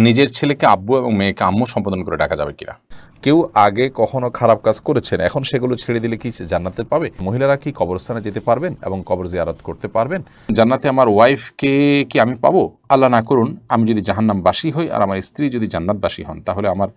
নিজের ছেলেকে আব্বু এবং মেয়েকে আম্মু সম্বোধন করে ডাকা যাবে কিনা? কেউ আগে কখনো খারাপ কাজ করেছেন, এখন সেগুলো ছেড়ে দিলে কি জান্নাতে পাবে? মহিলারা কি কবরস্থানে যেতে পারবেন এবং কবর জিয়ারত করতে পারবেন? জান্নাতে আমার ওয়াইফকে কি আমি পাবো? আল্লাহ না করুন, আমি যদি জাহান্নামবাসী হই আর আমার স্ত্রী যদি জান্নাতবাসী হন, তাহলে আমার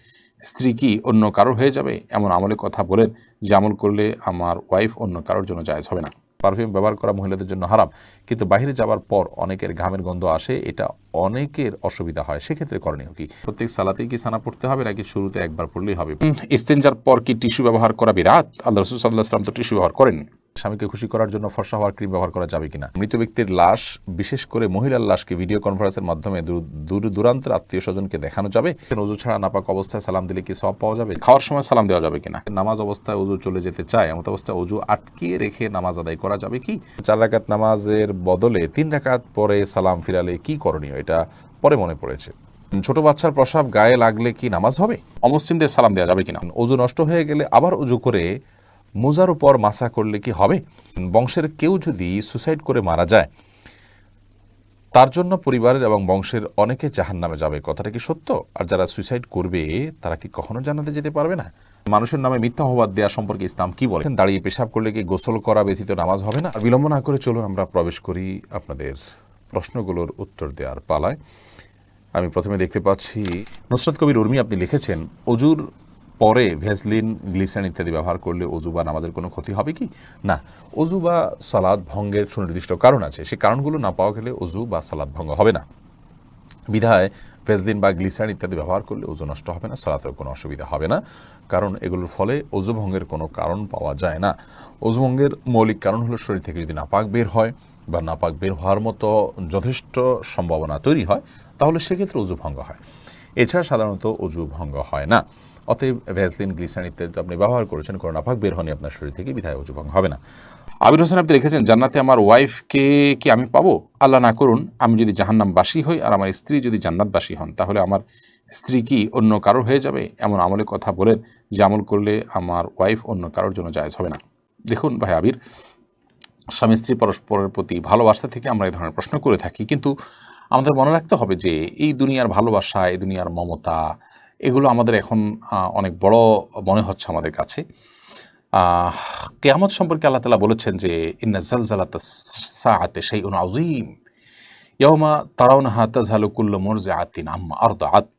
স্ত্রী কি অন্য কারোর হয়ে যাবে? এমন আমলের কথা বলেন যে আমল করলে আমার ওয়াইফ অন্য কারোর জন্য জায়েজ হবে না। পারফিউম ব্যবহার করা মহিলাদের জন্য হারাম, কিন্তু বাইরে যাওয়ার পর অনেকের ঘামের গন্ধ আসে, এটা অনেকের অসুবিধা হয়, সেক্ষেত্রে করণীয় কি? প্রত্যেক সালাতেই কি সানা পড়তে হবে নাকি শুরুতে একবার পড়লেই হবে? ইস্তেঞ্জার পর কি টিস্যু ব্যবহার করা বিরাত? আল্লাহ রাসূল সাল্লাল্লাহু আলাইহি ওয়াসাল্লাম তো টিস্যু ব্যবহার করেন। স্বামীকে খুশি করার জন্য ফর্সা হওয়ার ক্রিম ব্যবহার করা যাবে কিনা? মৃত ব্যক্তির লাশ, বিশেষ করে মহিলার লাশকে ভিডিও কনফারেন্সের মাধ্যমে দূর দূরান্তের আত্মীয় স্বজনকে দেখানো যাবে? ওযু ছাড়া নাপাক অবস্থায় সালাম দিলে কি সওয়াব পাওয়া যাবে? খাওয়ার সময় সালাম দেওয়া যাবে কিনা? নামাজ অবস্থায় ওযু চলে যেতে চায়, এমন অবস্থায় ওযু আটকিয়ে রেখে নামাজ আদায় করা যাবে কি? 4 রাকাত নামাজের বদলে 3 রাকাত পরে সালাম ফিরালে কি করণীয়? এটা পরে মনে পড়েছে। ছোট বাচ্চার প্রসাব গায়ে লাগলে কি নামাজ হবে? অমুসলিমদের সালাম দেওয়া যাবে কিনা? ওযু নষ্ট হয়ে গেলে আবার ওযু করে মোজার উপর মাসা করলে কি হবে? বংশের কেউ যদি সুসাইড করে মারা যায়, তার জন্য পরিবারের এবং বংশের অনেকে জাহান্নামে যাবে, কথাটা কি সত্য? আর যারা সুইসাইড করবে তারা কি কখনো জান্নাতে যেতে পারবে না? মানুষের নামে মিথ্যা অপবাদ দেওয়া সম্পর্কে ইসলাম কি বলে? দাঁড়িয়ে পেশাব করলে কি গোসল করা ব্যতীত নামাজ হবে না? আর বিলম্ব না করে চলুন আমরা প্রবেশ করি আপনাদের প্রশ্নগুলোর উত্তর দেওয়ার পালায়। আমি প্রথমে দেখতে পাচ্ছি নুসরাত কবির উর্মি, আপনি লিখেছেন অজুর পরে ভেসলিন, গ্লিসারিন ইত্যাদি ব্যবহার করলে অজু বা নামাজের কোনো ক্ষতি হবে কি? না, অজু বা সালাত ভঙ্গের সুনির্দিষ্ট কারণ আছে, সেই কারণগুলো না পাওয়া গেলে অজু বা সালাত ভঙ্গ হবে না। বিধায় ভেসলিন বা গ্লিসারিন ইত্যাদি ব্যবহার করলে অজু নষ্ট হবে না, সালাতেও কোনো অসুবিধা হবে না, কারণ এগুলোর ফলে অজু ভঙ্গের কোনো কারণ পাওয়া যায় না। অজু ভঙ্গের মৌলিক কারণ হলো শরীর থেকে যদি নাপাক বের হয় বা নাপাক বের হওয়ার মতো যথেষ্ট সম্ভাবনা তৈরি হয়, তাহলে সেক্ষেত্রে অজু ভঙ্গ হয়। এছাড়া সাধারণত অজু ভঙ্গ হয় না। অতএব ভ্যাসলিন, গ্লিসারিন ইত্যাদি আপনি ব্যবহার করেছেন, কোনো নাপাক বের হয়নি আপনার শরীর থেকে, বিধায় অজু ভঙ্গ হবে না। আবির হোসেন, আপনি লিখেছেন জান্নাতে আমার ওয়াইফকে কি আমি পাবো? আল্লাহ না করুন, আমি যদি জাহান্নামবাসী হই আর আমার স্ত্রী যদি জান্নাতবাসী হন, তাহলে আমার স্ত্রী কি অন্য কারোর হয়ে যাবে? এমন আমলের কথা বলেন যে আমল করলে আমার ওয়াইফ অন্য কারোর জন্য জায়েজ হবে না। দেখুন ভাই আবির, স্বামী স্ত্রী পরস্পরের প্রতি ভালোবাসা থেকে আমরা এই ধরনের প্রশ্ন করে থাকি, কিন্তু আমাদের মনে রাখতে হবে যে এই দুনিয়ার ভালোবাসা, এই দুনিয়ার মমতা, এগুলো আমাদের এখন অনেক বড় মনে হচ্ছে আমাদের কাছে। কিয়ামত সম্পর্কে আল্লাহ তাআলা বলেছেন যে ইন্না জালজালাতাস সাআতি শাইউন আযীম ইয়াওমা তারাউনাহা তাযহালু কুল্লু মুরজিআতিন আম্মা আরদাআত।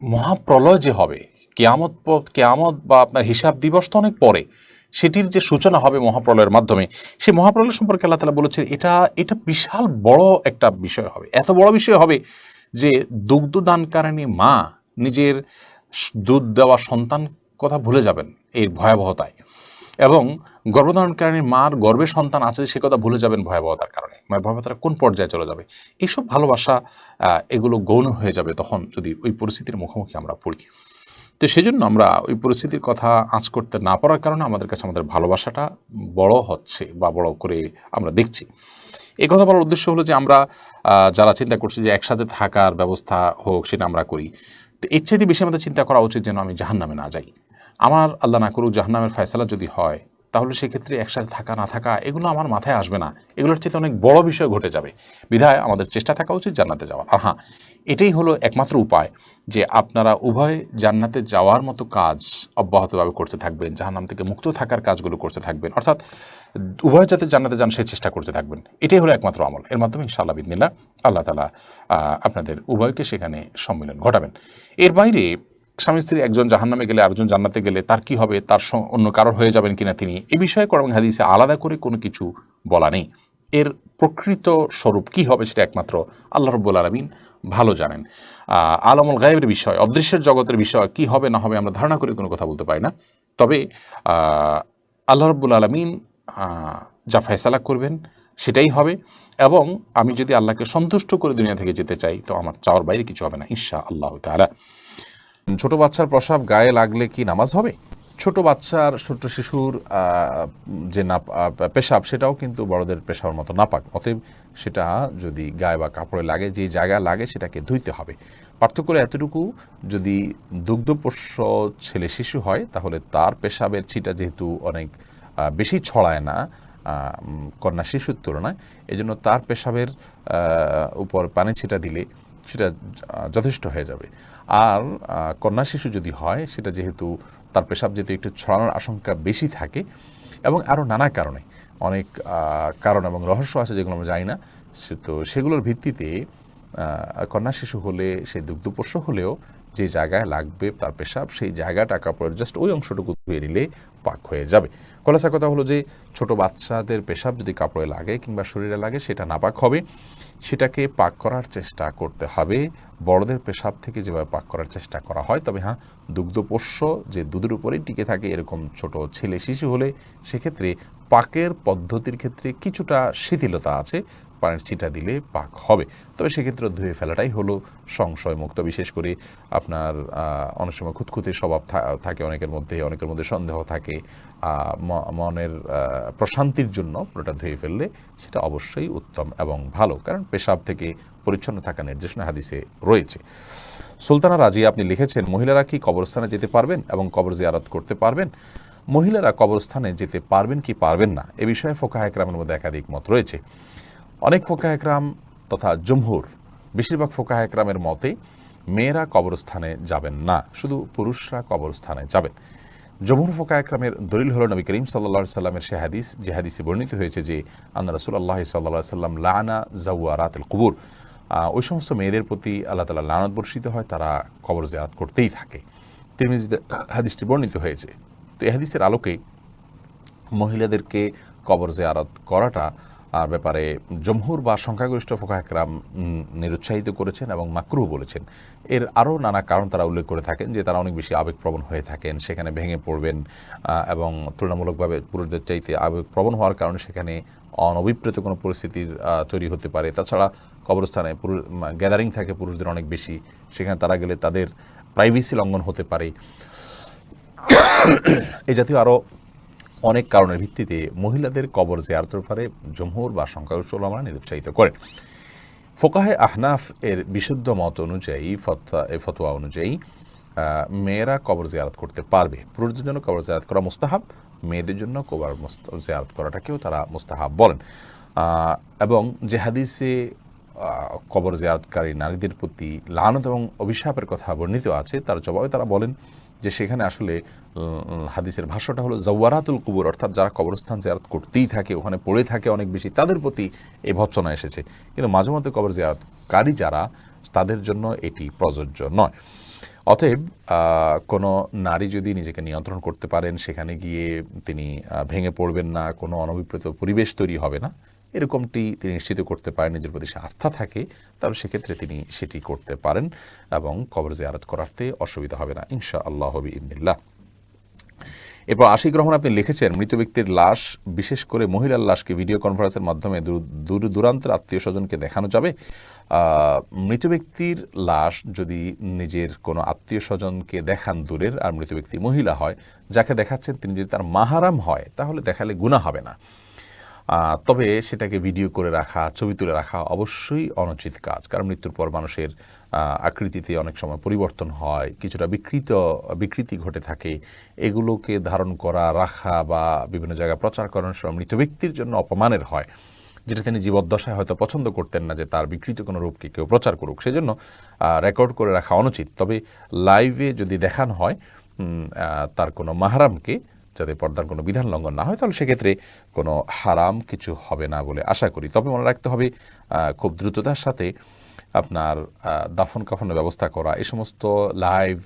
মহাপ্রলয় যে হবে, কিয়ামত বা আপনার হিসাব দিবস তো অনেক পরে, সেটির যে সূচনা হবে মহাপ্রলয়ের মাধ্যমে, সেই মহাপ্রলয় সম্পর্কে আল্লাহ তাআলা বলেছেন এটা বিশাল বড় একটা বিষয় হবে। এত বড় বিষয় হবে যে দুগ্ধদানকারিণী মা নিজের দুধ দেওয়া সন্তান কথা ভুলে যাবেন এর ভয়াবহতায়, এবং গর্ভধারণকারী মার গর্ভে সন্তান আছে সে কথা ভুলে যাবেন ভয়াবহতার কারণে। মানে ভয়াবহতার কোন পর্যায়ে চলে যাবে, এইসব ভালোবাসা এগুলো গৌণ হয়ে যাবে তখন যদি ওই পরিস্থিতির মুখোমুখি আমরা পড়ি। তো সেজন্য আমরা ওই পরিস্থিতির কথা আঁচ করতে না পারার কারণে আমাদের কাছে আমাদের ভালোবাসাটা বড় হচ্ছে বা বড় করে আমরা দেখছি। এই কথা বলার উদ্দেশ্য হলো যে আমরা যারা চিন্তা করছি যে একসাথে থাকার ব্যবস্থা হোক, সেটা আমরা করি, তো এর চাইতে বেশি আমাদের চিন্তা করা উচিত যেন আমি জাহান্নামে না যাই। আমার আল্লাহ না করুক জাহান্নামের ফয়সালা যদি হয়, তাহলে সেক্ষেত্রে একসাথে থাকা না থাকা এগুলো আমার মাথায় আসবে না, এগুলোর চেয়ে অনেক বড় বিষয় ঘটে যাবে। বিধায় আমাদের চেষ্টা থাকা উচিত জান্নাতে যাওয়ার। আর হ্যাঁ, এটাই হলো একমাত্র উপায় যে আপনারা উভয় জান্নাতে যাওয়ার মতো কাজ অব্যাহতভাবে করতে থাকবেন, জাহান্নাম থেকে মুক্ত থাকার কাজগুলো করতে থাকবেন, অর্থাৎ উভয় যাতে জান্নাতে যান সেই চেষ্টা করতে থাকবেন। এটাই হলো একমাত্র আমল। এর মাধ্যমে ইনশাআল্লাহ বিদিনিল্লাহ আল্লাহ তাআলা আপনাদের উভয়কে সেখানে সম্মিলন ঘটাবেন। এর বাইরে স্বামী স্ত্রী একজন জাহান্নামে গেলে আরেকজন জান্নাতে গেলে তার কি হবে, তার অন্য কারোর হয়ে যাবেন কিনা তিনি, এ বিষয়ে কোরআন হাদিসে আলাদা করে কোনো কিছু বলা নেই। এর প্রকৃত স্বরূপ কি হবে সেটা একমাত্র আল্লাহ রাব্বুল আলামিন ভালো জানেন। আলামুল গায়েবের বিষয়, অদৃশ্যের জগতের বিষয় কি হবে না হবে আমরা ধারণা করে কোনো কথা বলতে পারি না। তবে আল্লাহ রাব্বুল আলামিন যা ফয়সালা করবেন সেটাই হবে, এবং আমি যদি আল্লাহকে সন্তুষ্ট করে দুনিয়া থেকে যেতে চাই তো আমার চাওয়ার বাইরে কিছু হবে না ইনশাআল্লাহ তাআলা। ছোট বাচ্চার প্রসাব গায়ে লাগলে কি নামাজ হবে? ছোট বাচ্চার, ছোট শিশুর যে পেশাব, সেটাও কিন্তু বড়দের পেশাবের মতো নাপাক। অতএব সেটা যদি গায়ে বা কাপড়ে লাগে, যে জায়গায় লাগে সেটাকে ধুইতে হবে। পার্থক্য এতটুকু, যদি দুগ্ধপোষ্য ছেলে শিশু হয় তাহলে তার পেশাবের ছিটা যেহেতু অনেক বেশি ছড়ায় না কন্যা শিশুর তুলনায়, এজন্য তার পেশাবের উপর পানি ছিটা দিলে সেটা যথেষ্ট হয়ে যাবে। আর কন্যা শিশু যদি হয়, সেটা যেহেতু তার পেশাব যেহেতু একটু ছড়ানোর আশঙ্কা বেশি থাকে, এবং আরও নানা কারণে অনেক কারণ এবং রহস্য আছে যেগুলো আমরা জানি না, তো সেগুলোর ভিত্তিতে কন্যা শিশু হলে, সে দুগ্ধপোষ্য হলেও যে জায়গায় লাগবে তার পেশাব, সেই জায়গাটা কাপড়ের জাস্ট ওই অংশটুকু ধুয়ে নিলে পাক হয়ে যাবে। খোলাসা কথা হলো যে ছোট বাচ্চাদের পেশাব যদি কাপড়ে লাগে কিংবা শরীরে লাগে, সেটা নাপাক হবে, সেটাকে পাক করার চেষ্টা করতে হবে বড়দের পেশাব থেকে যেভাবে পাক করার চেষ্টা করা হয়। তবে হ্যাঁ, দুগ্ধপোষ্য যে দুধের উপরেই টিকে থাকে এরকম ছোট ছেলে শিশু হলে সেক্ষেত্রে পাকের পদ্ধতির ক্ষেত্রে কিছুটা শিথিলতা আছে, পানির ছিটা দিলে পাক হবে। তবে সেক্ষেত্রে ধুয়ে ফেলাটাই হলো সংশয় মুক্ত। বিশেষ করে আপনার অনেক সময় খুঁতখুঁতে স্বভাব থাকে অনেকের মধ্যে সন্দেহ থাকে, মনের প্রশান্তির জন্য পুরোটা ধুয়ে ফেললে সেটা অবশ্যই উত্তম এবং ভালো, কারণ পেশাব থেকে পরিচ্ছন্ন থাকা নির্দেশনা হাদিসে রয়েছে। সুলতানা রাজিয়া আপনি লিখেছেন, মহিলারা কি কবরস্থানে যেতে পারবেন এবং কবর জিয়ারত করতে পারবেন? মহিলারা কবরস্থানে যেতে পারবেন কি পারবেন না, এ বিষয়ে ফোকাহে একরামের মধ্যে একাধিক মত রয়েছে। অনেক ফোকাহে একরাম তথা জমহুর, বেশিরভাগ ফোকাহে একরামের মতে মেয়েরা কবরস্থানে যাবেন না, শুধু পুরুষরা কবরস্থানে যাবেন। জমহুর ফোকাহে একরামের দলিল হলো নবী করিম সাল্লাল্লাহু সাল্লামের সে হাদিস, যে হাদিসে বর্ণিত হয়েছে যে আন্না রাসূলুল্লাহ সাল্লাল্লাহু সাল্লাম লানা জাওয়ারাতুল কুবুর, ওই সমস্ত মেয়েদের প্রতি আল্লাহ তাআলা লানত বর্ষিত হয়, তারা কবর জিয়ারত করতেই থাকে। তিরমিজিতে হাদিসটি বর্ণিত হয়েছে। তো এই হাদিসের আলোকে মহিলাদেরকে কবর জিয়ারত করাটা ব্যাপারে জমহুর বা সংখ্যাগরিষ্ঠ ফোকাহে একরাম নিরুৎসাহিত করেছেন এবং মাকরুহ বলেছেন। এর আরও নানা কারণ তারা উল্লেখ করে থাকেন, যে তারা অনেক বেশি আবেগপ্রবণ হয়ে থাকেন, সেখানে ভেঙে পড়বেন এবং তুলনামূলকভাবে পুরুষদের চাইতে আবেগপ্রবণ হওয়ার কারণে সেখানে অনভিপ্রেত কোনো পরিস্থিতির তৈরি হতে পারে। তাছাড়া কবরস্থানে গ্যাদারিং থাকে পুরুষদের অনেক বেশি, সেখানে তারা গেলে তাদের প্রাইভেসি লঙ্ঘন হতে পারে। এই জাতীয় আরও অনেক কারণের ভিত্তিতে মহিলাদের কবর জিয়ারতের ব্যাপারে জমহুর বা সংখ্যাগরিষ্ঠ উলামারা নিরুৎসাহিত করেন। ফোকাহে আহনাফ এর বিশুদ্ধ মত অনুযায়ী, ফতোয়া অনুযায়ী মেয়েরা কবর জিয়ারত করতে পারবে। পুরুষদের জন্য কবর জিয়ারত করা মুস্তাহাব, মেয়েদের জন্য কবর জিয়ারত করাটাকেও তারা মুস্তাহাব বলেন। এবং যে হাদিসে কবর জিয়ারতকারী নারীদের প্রতি লানত এবং অভিশাপের কথা বর্ণিত আছে, তার জবাবে তারা বলেন যে সেখানে আসলে হাদিসের ভাষ্যটা হলো জাওয়ারাতুল কুবুর, অর্থাৎ যারা কবরস্থান জিয়ারত করতেই থাকে, ওখানে পড়ে থাকে অনেক বেশি, তাদের প্রতি এই ভৎসনা এসেছে। কিন্তু মাঝে মধ্যে কবর জিয়ারতকারী যারা, তাদের জন্য এটি প্রযোজ্য নয়। অতএব কোনো নারী যদি নিজেকে নিয়ন্ত্রণ করতে পারেন, সেখানে গিয়ে তিনি ভেঙে পড়বেন না, কোনো অনভিপ্রেত পরিবেশ তৈরি হবে না, এরকমটি তিনি নিশ্চিত করতে পারেন, নিজের প্রতি সে আস্থা থাকে, তাহলে সেক্ষেত্রে তিনি সেটি করতে পারেন এবং কবর জিয়ারত করাতে অসুবিধা হবে না ইনশাআল্লাহ বিইذনিল্লাহ। এরপর আশিক রহমান আপনি লিখেছেন, মৃত ব্যক্তির লাশ, বিশেষ করে মহিলার লাশকে ভিডিও কনফারেন্সের মাধ্যমে দূর দূরান্তের আত্মীয় স্বজনকে দেখানো যাবে? মৃত ব্যক্তির লাশ যদি নিজের কোনো আত্মীয় স্বজনকে দেখান দূরের, আর মৃত ব্যক্তি মহিলা হয়, যাকে দেখাচ্ছেন তিনি যদি তার মাহারাম হয়, তাহলে দেখালে গুনাহ হবে না। তবে সেটাকে ভিডিও করে রাখা, ছবি তুলে রাখা অবশ্যই অনুচিত কাজ, কারণ মৃত্যুর পর মানুষের আকৃতিতে অনেক সময় পরিবর্তন হয়, কিছুটা বিকৃতি ঘটে থাকে। এগুলোকে ধারণ করা, রাখা বা বিভিন্ন জায়গায় প্রচার করানোর সময় মৃত ব্যক্তির জন্য অপমানের হয়, যেটা তিনি জীবদ্দশায় হয়তো পছন্দ করতেন না, যে তার বিকৃত কোনো রূপকে কেউ প্রচার করুক। সেজন্য রেকর্ড করে রাখা অনুচিত। তবে লাইভে যদি দেখানো হয় তার কোনো মাহরামকে, যাতে পর্দার কোনো বিধান লঙ্ঘন না হয়, তাহলে সেক্ষেত্রে কোনো হারাম কিছু হবে না বলে আশা করি। তবে মনে রাখতে হবে, খুব দ্রুততার সাথে আপনার দাফন কাফনের ব্যবস্থা করা, এই সমস্ত লাইভ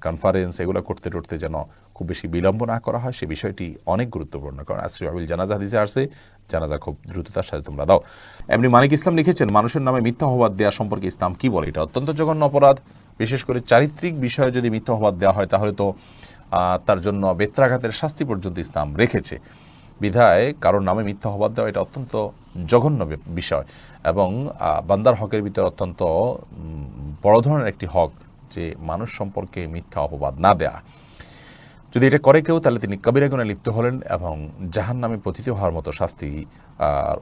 কনফারেন্স এগুলো করতে যেন খুব বেশি বিলম্ব না করা হয়, সে বিষয়টি অনেক গুরুত্বপূর্ণ। কারণ আসরি আবিল জানাজা হাদিসে আসছে, জানাজা খুব দ্রুততার সাথে তোমরা দাও। এমনি মানিক ইসলাম লিখেছেন, মানুষের নামে মিথ্যা অপবাদ দেওয়া সম্পর্কে ইসলাম কি বলে? এটা অত্যন্ত জঘন্য অপরাধ। বিশেষ করে চারিত্রিক বিষয়ে যদি মিথ্যা অপবাদ দেওয়া হয়, তাহলে তো তার জন্য বেত্রাঘাতের শাস্তি পর্যন্ত ইসলাম রেখেছে। বিধায় কারোর নামে মিথ্যা অপবাদ দেওয়া এটা অত্যন্ত জঘন্য বিষয়, এবং বান্দার হকের ভিতরে অত্যন্ত বড় ধরনের একটি হক, যে মানুষ সম্পর্কে মিথ্যা অপবাদ না দেয়া। যদি এটা করে কেউ, তাহলে তিনি কবিরা গুনাহে লিপ্ত হলেন এবং জাহান্নামে পতিত হওয়ার মতো শাস্তি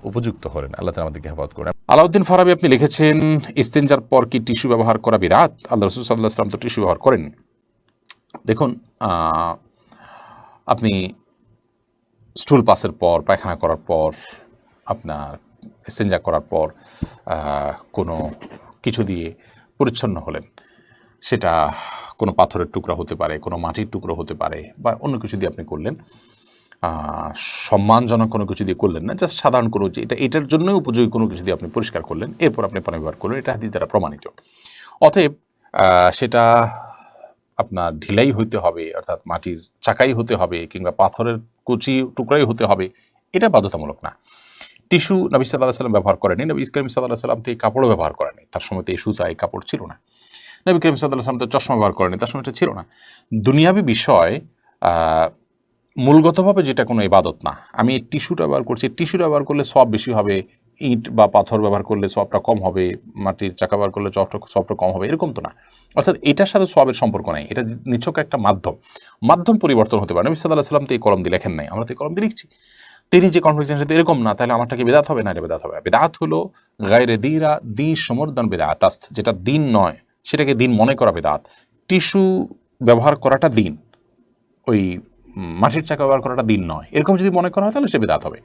উপযুক্ত হলেন। আল্লাহ তাআলা আমাদেরকে হেফাজত করেন। আলাউদ্দিন ফারাবি আপনি লিখেছেন, ইস্তেঞ্জার পর কি টিস্যু ব্যবহার করা বিদআত? আল্লাহ রাসূল সাল্লাল্লাহু আলাইহি ওয়াসাল্লাম তো টিস্যু ব্যবহার করেন। দেখুন, আপনি স্টুল পাসের পর, পায়খানা করার পর, আপনার ইস্তেঞ্জা করার পর কোনো কিছু দিয়ে পরিচ্ছন্ন হলেন, সেটা কোনো পাথরের টুকরা হতে পারে, কোনো মাটির টুকরো হতে পারে, বা অন্য কিছু দিয়ে আপনি করলেন, সম্মানজনক কোনো কিছু দিয়ে করলেন না, জাস্ট সাধারণ কোনো যে এটার জন্যই উপযোগী কোনো কিছু দিয়ে আপনি পরিষ্কার করলেন, এরপর আপনি পানি ব্যবহার করলেন, এটা হাদিস দ্বারা প্রমাণিত। অতএব সেটা আপনার ঢিলাই হইতে হবে, অর্থাৎ মাটির চাকাই হতে হবে, কিংবা পাথরের কুচি টুকরাই হতে হবে, এটা বাধ্যতামূলক না। টিস্যু নবী সাল্লাল্লাহু আলাইহি ওয়াসাল্লাম ব্যবহার করেনি, নবী করিম সাল্লাল্লাহু আলাইহি ওয়াসাল্লাম তো এই কাপড়ও ব্যবহার করেনি, তার সময় তো এই সুতা এই কাপড় ছিল না। নবী করিম সাল্লাল্লাহু আলাইহি ওয়াসাল্লাম তো চশমা ব্যবহার করেনি, তার সময় এটা ছিল না। দুনিয়াবী বিষয় মূলগতভাবে যেটা কোনো ইবাদত না। আমি এই টিস্যুটা ব্যবহার করছি, টিস্যুটা ব্যবহার করলে সওয়াব বেশি হবে, ইট বা পাথর ব্যবহার করলে সওয়াবটা কম হবে, মাটির চাকা ব্যবহার করলে সওয়াবটা কম হবে, এরকম তো না। অর্থাৎ এটার সাথে সওয়াবের সম্পর্ক নাই, এটা নিছক একটা মাধ্যম পরিবর্তন হতে পারে। নবী সাল্লাল্লাহু আলাইহি ওয়াসাল্লাম তো এই কলম দিয়ে লেখেন নাই, আমরা তো এই কলম দিয়ে লিখছি। তিনি যে কনফিডেন্স সাথে এরকম না, তাহলে আমারটা কি বেদাত হবে? না, এটা বেদাত হবে। বেদাত হলো গায়রে দিরা দি সমর্দন বেদাত, যেটা দিন নয় সেটাকে দিন মনে করা বেদাত। টিস্যু ব্যবহার করাটা দিন, ওই মাটির চাকা ব্যবহার করাটা দিন নয়, এরকম যদি মনে করা হয় তাহলে সে বেদাত হবে।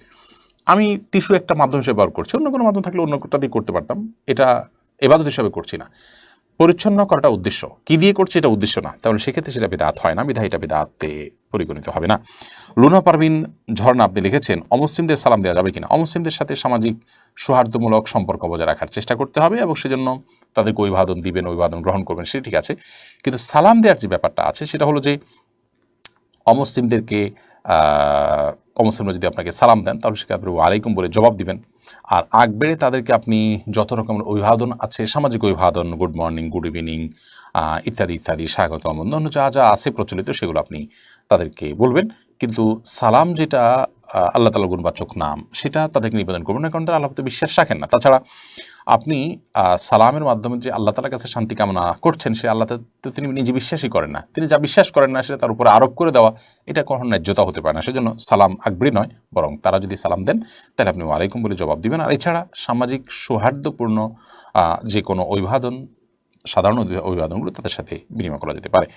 আমি টিস্যু একটা মাধ্যম হিসেবে ব্যবহার করছি, অন্য কোনো মাধ্যম থাকলে অন্য কোনটা দিয়ে করতে পারতাম, এটা ইবাদত হিসাবে করছি না। পরিচ্ছন্ন করাটা উদ্দেশ্য, কি দিয়ে করছে এটা উদ্দেশ্য না, তাহলে সেক্ষেত্রে সেটা বেদাত হয় না, বিধায় এটা বেদাতে পরিগণিত হবে না। লুনা পারভিন ঝর্ণা আপনি লিখেছেন, অমুসলিমদের সালাম দেওয়া যাবে কিনা? অমুসলিমদের সাথে সামাজিক সৌহার্দ্যমূলক সম্পর্ক বজায় রাখার চেষ্টা করতে হবে, এবং সেজন্য তাদেরকে অভিবাদন দিবেন, অভিবাদন গ্রহণ করবেন, সেটা ঠিক আছে। কিন্তু সালাম দেওয়ার যে ব্যাপারটা আছে সেটা হলো যে অমুসলিমদেরকে অমুসলিমরা যদি আপনাকে সালাম দেন তাহলে সেটা আপনি ওয়ালাইকুম বলে জবাব দিবেন। আর আগ বেড়ে তাদেরকে আপনি যত রকমের অভিবাদন আছে, সামাজিক অভিবাদন, গুড মর্নিং, গুড ইভিনিং ইত্যাদি ইত্যাদি, স্বাগতম, অন্য যা যা আছে প্রচলিত সেগুলো আপনি তাদেরকে বলবেন। কিন্তু সালাম যেটা আল্লাহ তাআলার গুণবাচক নাম, সেটা তাদেরকে নিবেদন করবেন না, কারণ তারা আল্লাহ প্রতি বিশ্বাস রাখেন না। তাছাড়া আপনি সালামের মাধ্যমে যে আল্লাহ তাআলার কাছে শান্তি কামনা করছেন, সে আল্লাহ তো তিনি নিজে বিশ্বাসই করেন না, তিনি যা বিশ্বাস করেন না সেটা তার উপরে আরোপ করে দেওয়া, এটা কখনো ন্যায্যতা হতে পারে না। সেজন্য সালাম আকবরি নয়, বরং তারা যদি সালাম দেন তাহলে আপনি ওয়ালাইকুম বলে জবাব দিবেন। আর এছাড়া সামাজিক সৌহার্দ্যপূর্ণ যে কোনো অভিবাদন, সাধারণ অভিবাদনগুলো তাদের সাথে বিনিময় করা যেতে পারে।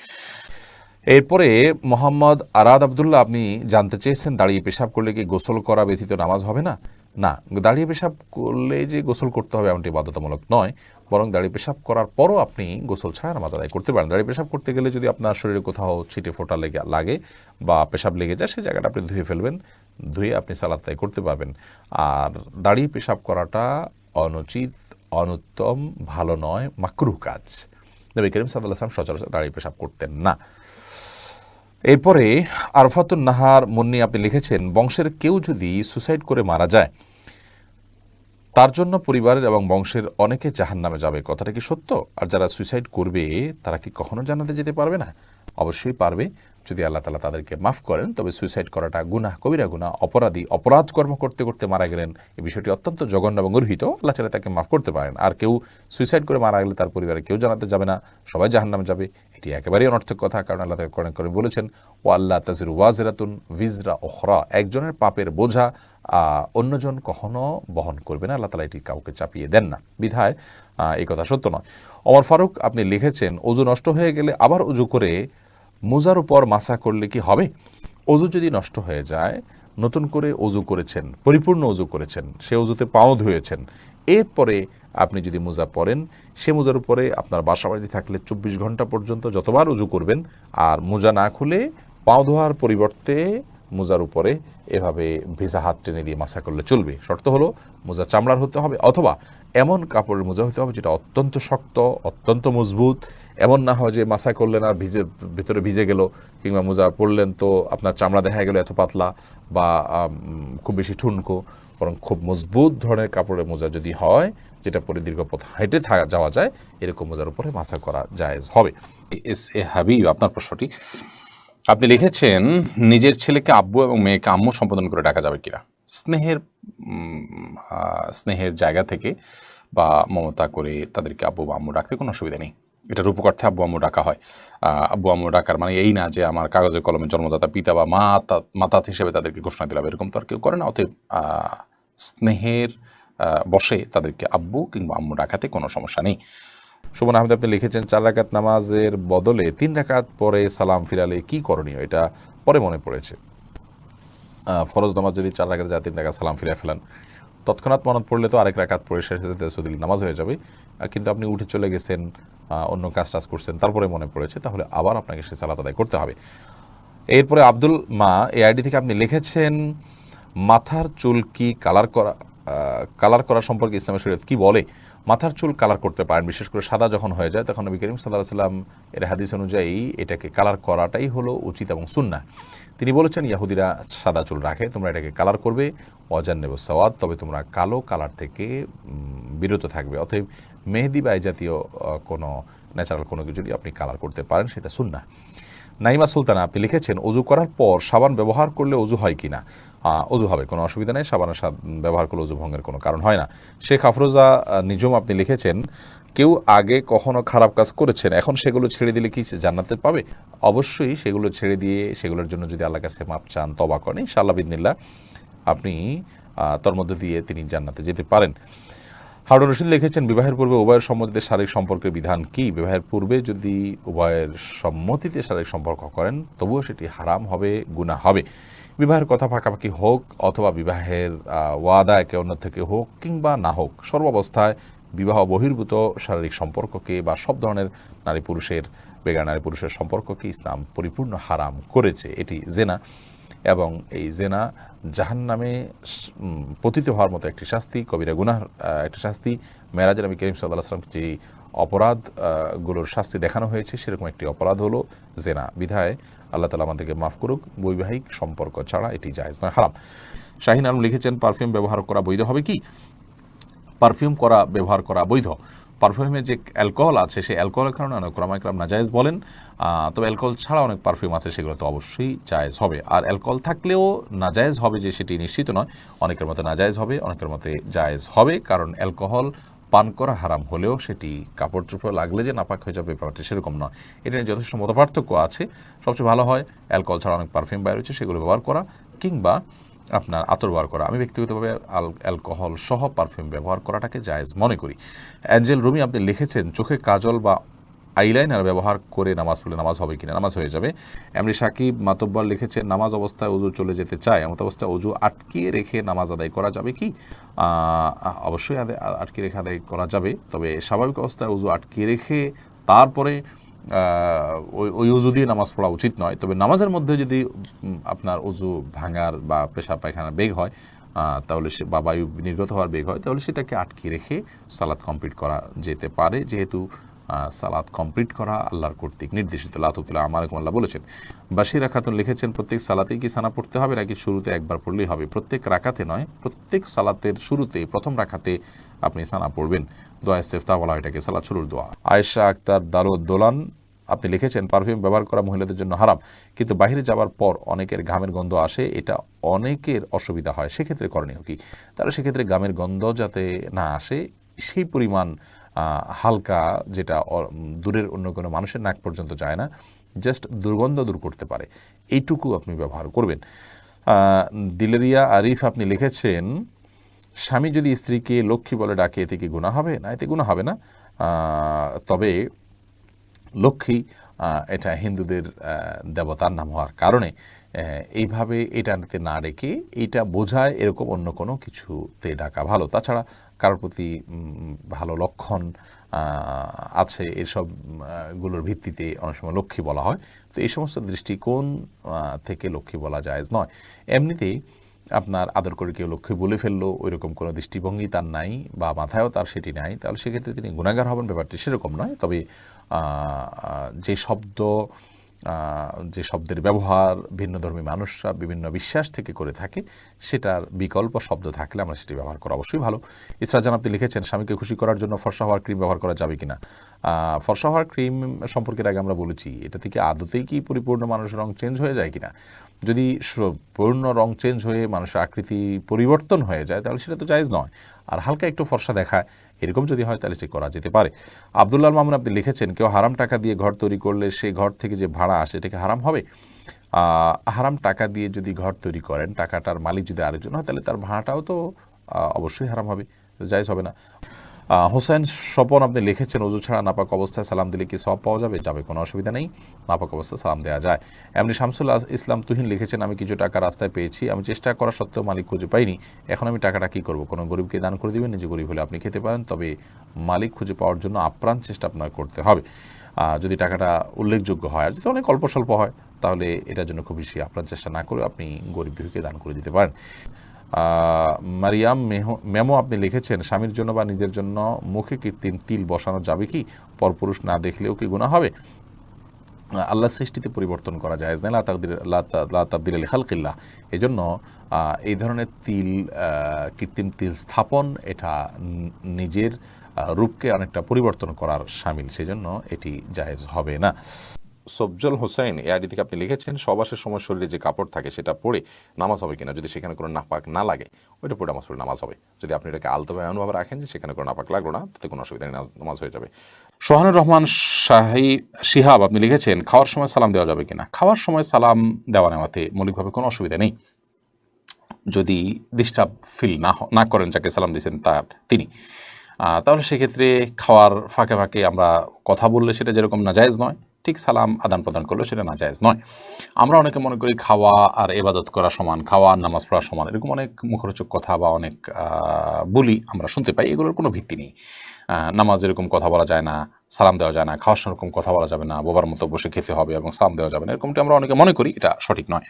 এরপরে মোহাম্মদ আরাদ আবদুল্লাহ আপনি জানতে চেয়েছেন, দাঁড়িয়ে পেশাব করলে কি গোসল করা ব্যতীত নামাজ হবে না? না, দাঁড়িয়ে পেশাব করলে যে গোসল করতে হবে এমনটি বাধ্যতামূলক নয়, বরং দাঁড়িয়ে পেশাব করার পরও আপনি গোসল ছাড়া নামাজ আদায় করতে পারেন। দাঁড়িয়ে পেশাব করতে গেলে যদি আপনার শরীরে কোথাও ছিটে ফোঁটা লাগে বা পেশাব লেগে যায়, সেই জায়গাটা আপনি ধুয়ে ফেলবেন, ধুয়ে আপনি সালাত আদায় করতে পারবেন। আর দাঁড়িয়ে পেশাব করাটা অনুচিত, অনুত্তম, ভালো নয়, মাকরুহ কাজ। নবী করিম সাল্লাল্লাহু আলাইহি ওয়াসাল্লাম সচরাচর দাঁড়িয়ে পেশাব করতেন না। এরপরে আরফাতুন নাহার মুন্নি আপনি লিখেছেন, বংশের কেউ যদি সুসাইড করে মারা যায় তার জন্য পরিবারের এবং বংশের অনেকে জাহান্নামে যাবে, কথাটা কি সত্য? আর যারা সুইসাইড করবে তারা কি কখনো জান্নাতে যেতে পারবে না? অবশ্যই পারবে, যদি আল্লাহ তাআলা তাদেরকে মাফ করেন। তবে সুইসাইড করাটা গুনাহ, কবিরা গুনাহ, অপরাধ কর্ম করতে করতে মারা গেলেন, এই বিষয়টি অত্যন্ত জঘন্য এবং গর্হিত, আল্লাহ চাইলে তাকে মাফ করতে পারেন। আর কেউ সুইসাইড করে মারা গেলে তার পরিবারে কেউ জান্নাতে যাবে না, সবাই জাহান্নামে যাবে, এটি একেবারেই অনর্থক কথা। কারণ আল্লাহ তাআলা কোরআনে কারীমে বলেছেন, ওয়া আল্লা তাজিরু ওয়াজিরাতুন ভিজরা উখরা, একজনের পাপের বোঝা অন্যজন কখনো বহন করবে না, আল্লাহ তাআলা এটি কাউকে চাপিয়ে দেন না, বিধায় এই কথা সত্য নয়। ওমর ফারুক আপনি লিখেছেন, অজু নষ্ট হয়ে গেলে আবার অজু করে মোজার উপর মাসা করলে কি হবে? অজু যদি নষ্ট হয়ে যায়, নতুন করে অজু করেছেন, পরিপূর্ণ অজু করেছেন, সে অজুতে পাও ধুয়েছেন, এরপরে আপনি যদি মোজা পরেন, সে মোজার উপরে আপনার বাসাবাড়ি থাকলে 24 ঘন্টা পর্যন্ত যতবার অজু করবেন, আর মোজা না খুলে পাও ধোয়ার পরিবর্তে মোজার উপরে এভাবে ভেজা হাত টেনে দিয়ে মাসা করলে চলবে। শর্ত হলো মোজা চামড়ার হতে হবে, অথবা এমন কাপড়ের মোজা হতে হবে যেটা অত্যন্ত শক্ত, অত্যন্ত মজবুত। এমন না হয় যে মাসা করলেন আর ভিতরে ভিজে গেল, কিংবা মোজা পরলেন তো আপনার চামড়া দেখা গেল এত পাতলা বা খুব বেশি ঠুনকো। বরং খুব মজবুত ধরনের কাপড়ের মোজা যদি হয়, যেটা পরে দীর্ঘ পথ হেঁটে যাওয়া যায়, এরকম মোজার উপরে মাসা করা জায়েজ হবে। এস এ হাবিব, আপনার প্রশ্নটি আপনি লিখেছেন, নিজের ছেলেকে আব্বু এবং মেয়েকে আম্মু সম্বোধন করে ডাকা যাবে কিনা? স্নেহের জায়গা থেকে বা মমতা করে তাদেরকে আব্বু বা আম্মু ডাকতে কোনো অসুবিধা নেই। এটা রূপকার্থে আব্বু আম্মু ডাকা হয়। আব্বু আম্মু ডাকার মানে এই না যে আমার কাগজে কলমে জন্মদাতা পিতা বা মাতা হিসেবে তাদেরকে ঘোষণা দিলাম, এরকম তো আর কেউ করে না। অতএব স্নেহের বসে তাদেরকে আব্বু কিংবা আম্মু ডাকাতে কোনো সমস্যা নেই। সুমন আহমেদ আপনি লিখেছেন, 4 রাকাত নামাজের বদলে 3 রাকাত পরে সালাম ফিরালে কি করণীয়? এটা পরে মনে পড়েছে। ফরজ নামাজ যদি 4 রাকাত যায়, 3 রাকাত সালাম ফিরে ফেলেন, তৎক্ষণাৎ মনে পড়লে তো আরেক রাকাত পড়ে শেষে তাসাহুদের নামাজ হয়ে যাবে, কিন্তু আপনি উঠে চলে গেছেন, অন্য কাজ টাজ করছেন, তারপরে মনে পড়েছে, তাহলে আবার আপনাকে সে সালাত আদায় করতে হবে। এরপরে আব্দুল মা এই আইডি থেকে আপনি লিখেছেন, মাথার চুল কি কালার করা সম্পর্কে ইসলামের শরীয়ত কি বলে? মাথার চুল কালার করতে পারেন, বিশেষ করে সাদা যখন হয়ে যায় তখন নবী করিম সাল্লাল্লাহু আলাইহি ওয়াসাল্লাম এর হাদিস অনুযায়ী এটাকে কালার করাটাই হলো উচিত এবং সুন্নাহ। তিনি বলেছেন, ইয়াহুদিরা সাদা চুল রাখে, তোমরা এটাকে কালার করবে, ওয়াজান্নিবুস সাওয়াদ, তবে তোমরা কালো কালার থেকে বিরত থাকবে। অতএব মেহেদি বা এই জাতীয় কোনো ন্যাচারাল কোনো কিছু যদি আপনি কালার করতে পারেন সেটা সুন্নাহ। নাইমা সুলতানা আপনি লিখেছেন, অজু করার পর সাবান ব্যবহার করলে অজু হয় কিনা? অজু হবে, কোনো অসুবিধা নেই, সাবানের ব্যবহার করলে অজু ভঙ্গের কোনো কারণ হয় না। শেখ আফরোজা নিজম আপনি লিখেছেন, কেউ আগে কখনো খারাপ কাজ করেছেন, এখন সেগুলো ছেড়ে দিলে কি জান্নাতে পাবে? অবশ্যই সেগুলো ছেড়ে দিয়ে সেগুলোর জন্য যদি আল্লাহর কাছে মাপ চান, তওবা করেন, ইনশাআল্লাহ বিদিনিল্লাহ আপনি তার মধ্যে দিয়ে তিনি জান্নাতে যেতে পারেন। হারুন রশিদ লিখেছেন, বিবাহের পূর্বে উভয়ের সম্মতিতে শারীরিক সম্পর্কের বিধান কি? বিবাহের পূর্বে যদি উভয়ের সম্মতিতে শারীরিক সম্পর্ক করেন তবুও সেটি হারাম হবে, গুনাহ হবে। বিবাহের কথা পাকাপাকি হোক অথবা বিবাহের ওয়াদা একে অন্য থেকে হোক কিংবা না হোক, সর্বাবস্থায় বিবাহ বহির্ভূত শারীরিক সম্পর্ককে বা সব ধরনের নারী পুরুষের বেগার নারী পুরুষের সম্পর্ককে ইসলাম পরিপূর্ণ হারাম করেছে। এটি জেনা, এবং এই জেনা জাহান্নামে পতিত হওয়ার মতো একটি শাস্তি, কবিরা গুনাহ একটি শাস্তি। মেরাজের নবী করিম সাল্লাল্লাহু আলাইহি ওয়াসাল্লাম যে অপরাধগুলোর শাস্তি দেখানো হয়েছে সেরকম একটি অপরাধ হলো জেনা। বিধায় আল্লাহ তাআলা আমাদেরকে মাফ করুক, বৈবাহিক সম্পর্ক ছাড়া এটি জায়েজ নয়, হারাম। শাহিন আলম লিখেছেন, পারফিউম ব্যবহার করা বৈধ হবে কি? পারফিউম ব্যবহার করা বৈধ। পারফিউমে যে অ্যালকোহল আছে সেই অ্যালকোহলের কারণে অনেক ওলামা ইকরাম নাজায়েজ বলেন, তবে অ্যালকোহল ছাড়া অনেক পারফিউম আছে সেগুলো তো অবশ্যই জায়েজ হবে। আর অ্যালকোহল থাকলেও নাজায়েজ হবে যে সেটি নিশ্চিত নয়, অনেকের মতে নাজায়েজ হবে, অনেকের মতে জায়েজ হবে, কারণ অ্যালকোহল পান করা হারাম হলেও সেটি কাপড় চোপড় লাগলে যে নাপাক হয়ে যাবে ব্যাপারটা সেরকম নয়। এটা নিয়ে যথেষ্ট মতপার্থক্য আছে। সবচেয়ে ভালো হয় অ্যালকোহল ছাড়া অনেক পারফিউম বাইরে হচ্ছে সেগুলো ব্যবহার করা, কিংবা আপনার আতর ব্যবহার করা। আমি ব্যক্তিগতভাবে অ্যালকোহল সহ পারফিউম ব্যবহার করাটাকে জায়েজ মনে করি। অ্যাঞ্জেল রুমি আপনি লিখেছেন, চোখে কাজল বা আইলাইনার ব্যবহার করে নামাজ পড়লে নামাজ হবে কিনা? নামাজ হয়ে যাবে। এমনি সাকিব মাতব্বর লিখেছেন, নামাজ অবস্থায় অজু চলে যেতে চায়, এমত অবস্থায় অজু আটকিয়ে রেখে নামাজ আদায় করা যাবে কি? অবশ্যই আটকে রেখে আদায় করা যাবে, তবে স্বাভাবিক অবস্থায় অজু আটকিয়ে রেখে তারপরে ওই অজু দিয়ে নামাজ পড়া উচিত নয়। তবে নামাজের মধ্যে যদি আপনার অজু ভাঙার বা পেশাব পায়খানার বেগ হয়, তাহলে বা বায়ু নির্গত হওয়ার বেগ হয়, তাহলে সেটাকে আটকে রেখে সালাত কমপ্লিট করা যেতে পারে, যেহেতু সালাত কমপ্লিট করা আল্লাহর কর্তৃক নির্দেশিত। লাতুতুল্লাহ আমারকুম আল্লাহ বলেছেন। বাশিরা খাতুন লিখেছেন, প্রত্যেক সালাতেই কি সানা পড়তে হবে নাকি শুরুতে একবার পড়লেই হবে? প্রত্যেক রাকাতে নয়, প্রত্যেক সালাতের শুরুতে প্রথম রাকাতে আপনি সানা পড়বেন। দোয়া ইস্তেফতা বলা হয় এটাকে, সালাত শুরুর দোয়া। আয়েশা আক্তার দারুদ্দোলান আপনি লিখেছেন, পারফিউম ব্যবহার করা মহিলাদের জন্য হারাম, কিন্তু বাইরে যাওয়ার পর অনেকের ঘামের গন্ধ আসে, এটা অনেকের অসুবিধা হয়, সেক্ষেত্রে করণীয় কি? তাহলে সেক্ষেত্রে ঘামের গন্ধ যাতে না আসে সেই পরিমাণ হালকা, যেটা দূরের অন্য কোনো মানুষের নাক পর্যন্ত যায় না, জাস্ট দুর্গন্ধ দূর করতে পারে, এইটুকু আপনি ব্যবহার করবেন। দিলেরিয়া আরিফ আপনি লিখেছেন, স্বামী যদি স্ত্রীকে লক্ষ্মী বলে ডাকে এতে কি গুনাহ হবে? না, এতে গুনাহ হবে না। তবে লক্ষ্মী এটা হিন্দুদের দেবতার নাম হওয়ার কারণে এইভাবে এটাতে না ডেকে এটা বোঝায় এরকম অন্য কোনো কিছুতে ডাকা ভালো। তাছাড়া কারোর প্রতি ভালো লক্ষণ আছে এসবগুলোর ভিত্তিতে অনেক সময় লক্ষ্মী বলা হয়। তো এই সমস্ত দৃষ্টিকোণ থেকে লক্ষ্মী বলা জায়েজ নয়। এমনিতেই আপনার আদর করে কেউ লক্ষ্মী বলে ফেললো, ওইরকম কোনো দৃষ্টিভঙ্গি তার নাই বা মাথায়ও তার সেটি নাই, তাহলে সেক্ষেত্রে তিনি গুনাহগার হবেন, ব্যাপারটি সেরকম নয়। তবে যে শব্দের ব্যবহার ভিন্নধর্মী মানুষরা বিভিন্ন বিশ্বাস থেকে করে থাকে, সেটার বিকল্প শব্দ থাকলে আমরা সেটি ব্যবহার করা অবশ্যই ভালো। ইসরাজান আপনি লিখেছেন, স্বামীকে খুশি করার জন্য ফর্সা হওয়ার ক্রিম ব্যবহার করা যাবে কিনা? ফর্সা হওয়ার ক্রিম সম্পর্কে আগে আমরা বলেছি, এটা থেকে আদতেই কি পরিপূর্ণ মানুষের রং চেঞ্জ হয়ে যায় কিনা? যদি পূর্ণ রং চেঞ্জ হয়ে মানুষের আকৃতি পরিবর্তন হয়ে যায় তাহলে সেটা তো জায়েজ নয়। আর হালকা একটু ফর্সা দেখায় এরকম যদি হয় তাহলে সেটি করা যেতে পারে। আব্দুল্লাহ মামুন আপনি লিখেছেন, কেউ হারাম টাকা দিয়ে ঘর তৈরি করলে সেই ঘর থেকে যে ভাড়া আসে এটাকে হারাম হবে? হারাম টাকা দিয়ে যদি ঘর তৈরি করেন, টাকাটার মালিক যদি আরেকজন হয় তাহলে তার ভাড়াটাও তো অবশ্যই হারাম হবে, জায়েজ হবে না। হোসেন স্বপন আপনি লিখেছেন ওযু ছাড়া নাপাক অবস্থায় সালাম দিলে কি সওয়াব পাওয়া যাবে? যাবে, কোনো অসুবিধা নেই, নাপাক অবস্থায় সালাম দেওয়া যায়। এমনি শামসুল ইসলাম তুহিন লিখেছেন আমি কিছু টাকা রাস্তায় পেয়েছি, আমি চেষ্টা করা সত্ত্বেও মালিক খুঁজে পাইনি, এখন আমি টাকাটা কী করব? কোনো গরিবকে দান করে দিবেন? নিজে গরিব হলে আপনি খেতে পারেন, তবে মালিক খুঁজে পাওয়ার জন্য আপ্রাণ চেষ্টা আপনার করতে হবে। যদি টাকাটা উল্লেখযোগ্য হয়, আর যদি অনেক অল্প স্বল্প হয়, তাহলে এটার জন্য খুব বেশি আপ্রাণ চেষ্টা না করে আপনি গরিব দুঃখীকে দান করে দিতে পারেন। মারিয়াম মেমো আপনি লিখেছেন স্বামীর জন্য বা নিজের জন্য মুখে কৃত্রিম তিল বসানো যাবে কি? পরপুরুষ না দেখলেও কি গুনাহ হবে? আল্লাহ সৃষ্টিতে পরিবর্তন করা যায় না, লা তাবদীলা লিখালকিল্লাহ। এই জন্য এই ধরনের তিল, কৃত্রিম তিল স্থাপন, এটা নিজের রূপকে অনেকটা পরিবর্তন করার শামিল, সেই জন্য এটি জায়েজ হবে না। সবজল হোসেন এই আইডি থেকে আপনি লিখেছেন সহবাসের সময় শরীরে যে কাপড় থাকে সেটা পরে নামাজ হবে কিনা? যদি সেখানে কোনো নাপাক না লাগে ওইটা পরে নামাজ হবে। যদি আপনি এটাকে আলতোভাবে এমনভাবে রাখেন যে সেখানে কোনো নাপাক লাগলো না, তাতে কোনো অসুবিধা নেই, নামাজ হয়ে যাবে। সোহানুর রহমান শিহাব আপনি লিখেছেন খাওয়ার সময় সালাম দেওয়া যাবে কিনা? খাওয়ার সময় সালাম দেওয়া নেওয়াতে মৌলিকভাবে কোনো অসুবিধা নেই, যদি ডিস্টার্ব ফিল না করেন যাকে সালাম দিয়েছেন তিনি, তাহলে সেক্ষেত্রে খাওয়ার ফাঁকে ফাঁকে আমরা কথা বললে সেটা যেরকম নাজায়েজ নয়, ঠিক সালাম আদান প্রদান করলেও সেটা নাজায়েজ নয়। আমরা অনেকে মনে করি খাওয়া আর ইবাদত করা সমান, খাওয়া আর নামাজ পড়া সমান, এরকম অনেক মুখরোচক কথা বা অনেক বলি আমরা শুনতে পাই, এগুলোর কোনো ভিত্তি নেই। নামাজ এরকম কথা বলা যায় না, সালাম দেওয়া যায় না, খাওয়ার সময় এরকম কথা বলা যাবে না, বোবার মতো বসে খেতে হবে এবং সালাম দেওয়া যাবে না, এরকমটি আমরা অনেকে মনে করি, এটা সঠিক নয়।